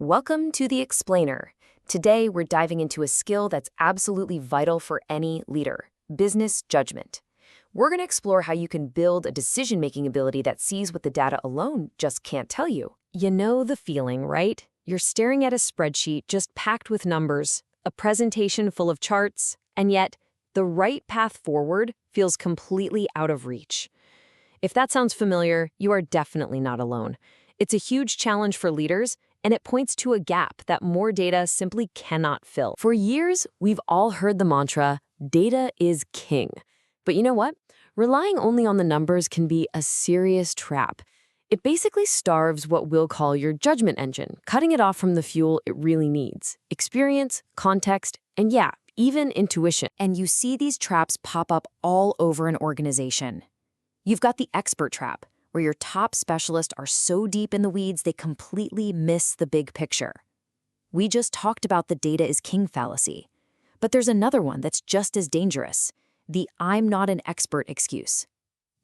Welcome to The Explainer. Today, we're diving into a skill that's absolutely vital for any leader, business judgment. We're going to explore how you can build a decision-making ability that sees what the data alone just can't tell you. You know the feeling, right? You're staring at a spreadsheet just packed with numbers, a presentation full of charts, and yet the right path forward feels completely out of reach. If that sounds familiar, you are definitely not alone. It's a huge challenge for leaders, and it points to a gap that more data simply cannot fill. For years, we've all heard the mantra, data is king. But you know what? Relying only on the numbers can be a serious trap. It basically starves what we'll call your judgment engine, cutting it off from the fuel it really needs: experience, context, and yeah, even intuition. And you see these traps pop up all over an organization. You've got the expert trap, where your top specialists are so deep in the weeds they completely miss the big picture. We just talked about the data is king fallacy. But there's another one that's just as dangerous, the I'm not an expert excuse.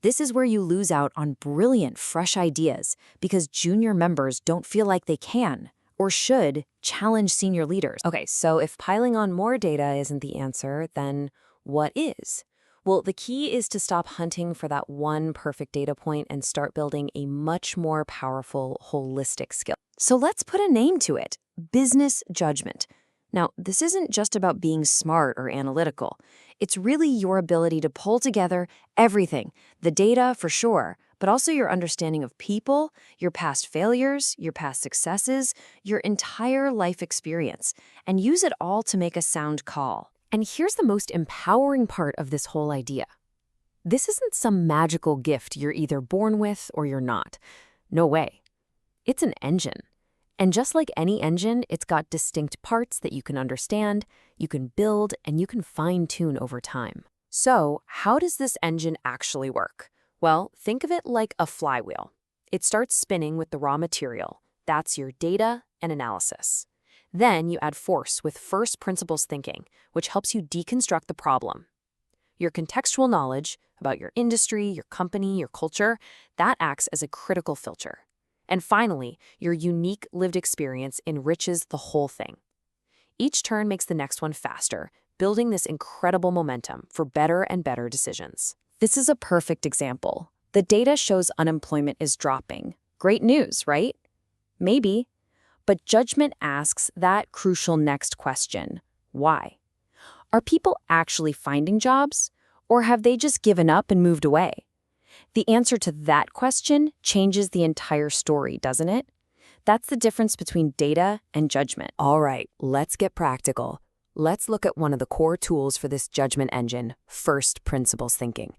This is where you lose out on brilliant, fresh ideas because junior members don't feel like they can or should challenge senior leaders. Okay, so if piling on more data isn't the answer, then what is? Well, the key is to stop hunting for that one perfect data point and start building a much more powerful, holistic skill. So let's put a name to it: business judgment. Now, this isn't just about being smart or analytical. It's really your ability to pull together everything, the data for sure, but also your understanding of people, your past failures, your past successes, your entire life experience, and use it all to make a sound call. And here's the most empowering part of this whole idea. This isn't some magical gift you're either born with or you're not. No way. It's an engine. And just like any engine, it's got distinct parts that you can understand, you can build, and you can fine-tune over time. So, how does this engine actually work? Well, think of it like a flywheel. It starts spinning with the raw material. That's your data and analysis. Then you add force with first principles thinking, which helps you deconstruct the problem. Your contextual knowledge about your industry, your company, your culture, that acts as a critical filter. And finally, your unique lived experience enriches the whole thing. Each turn makes the next one faster, building this incredible momentum for better and better decisions. This is a perfect example. The data shows unemployment is dropping. Great news, right? Maybe. But judgment asks that crucial next question: why? Are people actually finding jobs, or have they just given up and moved away? The answer to that question changes the entire story, doesn't it? That's the difference between data and judgment. All right, let's get practical. Let's look at one of the core tools for this judgment engine, first principles thinking.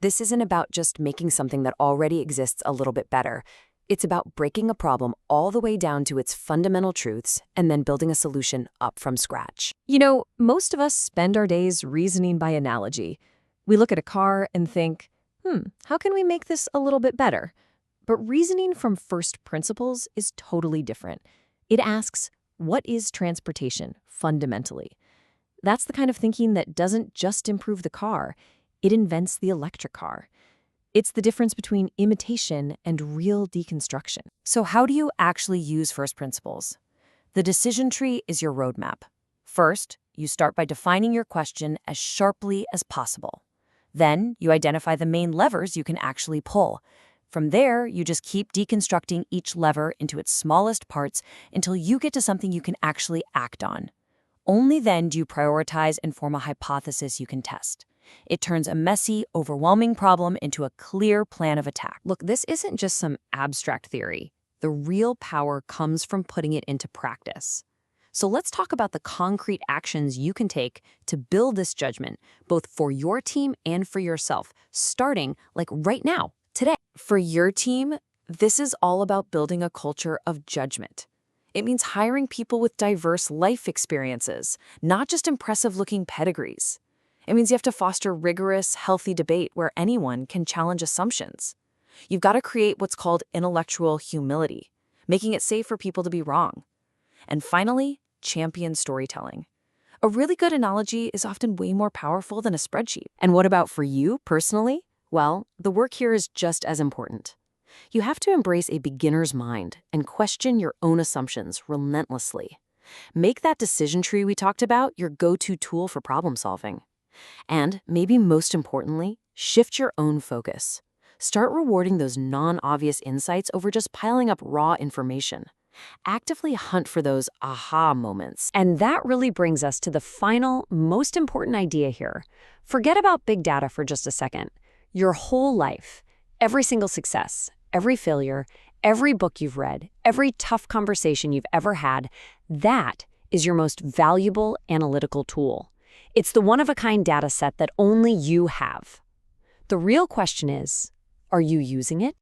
This isn't about just making something that already exists a little bit better. It's about breaking a problem all the way down to its fundamental truths and then building a solution up from scratch. You know, most of us spend our days reasoning by analogy. We look at a car and think, how can we make this a little bit better? But reasoning from first principles is totally different. It asks, what is transportation fundamentally? That's the kind of thinking that doesn't just improve the car, it invents the electric car. It's the difference between imitation and real deconstruction. So how do you actually use first principles? The decision tree is your roadmap. First, you start by defining your question as sharply as possible. Then, you identify the main levers you can actually pull. From there, you just keep deconstructing each lever into its smallest parts until you get to something you can actually act on. Only then do you prioritize and form a hypothesis you can test. It turns a messy, overwhelming problem into a clear plan of attack. Look, this isn't just some abstract theory. The real power comes from putting it into practice. So let's talk about the concrete actions you can take to build this judgment, both for your team and for yourself, starting like right now, today. For your team, this is all about building a culture of judgment. It means hiring people with diverse life experiences, not just impressive-looking pedigrees. It means you have to foster rigorous, healthy debate where anyone can challenge assumptions. You've got to create what's called intellectual humility, making it safe for people to be wrong. And finally, champion storytelling. A really good analogy is often way more powerful than a spreadsheet. And what about for you personally? Well, the work here is just as important. You have to embrace a beginner's mind and question your own assumptions relentlessly. Make that decision tree we talked about your go-to tool for problem solving. And maybe most importantly, shift your own focus. Start rewarding those non-obvious insights over just piling up raw information. Actively hunt for those aha moments. And that really brings us to the final, most important idea here. Forget about big data for just a second. Your whole life, every single success, every failure, every book you've read, every tough conversation you've ever had, that is your most valuable analytical tool. It's the one-of-a-kind data set that only you have. The real question is, are you using it?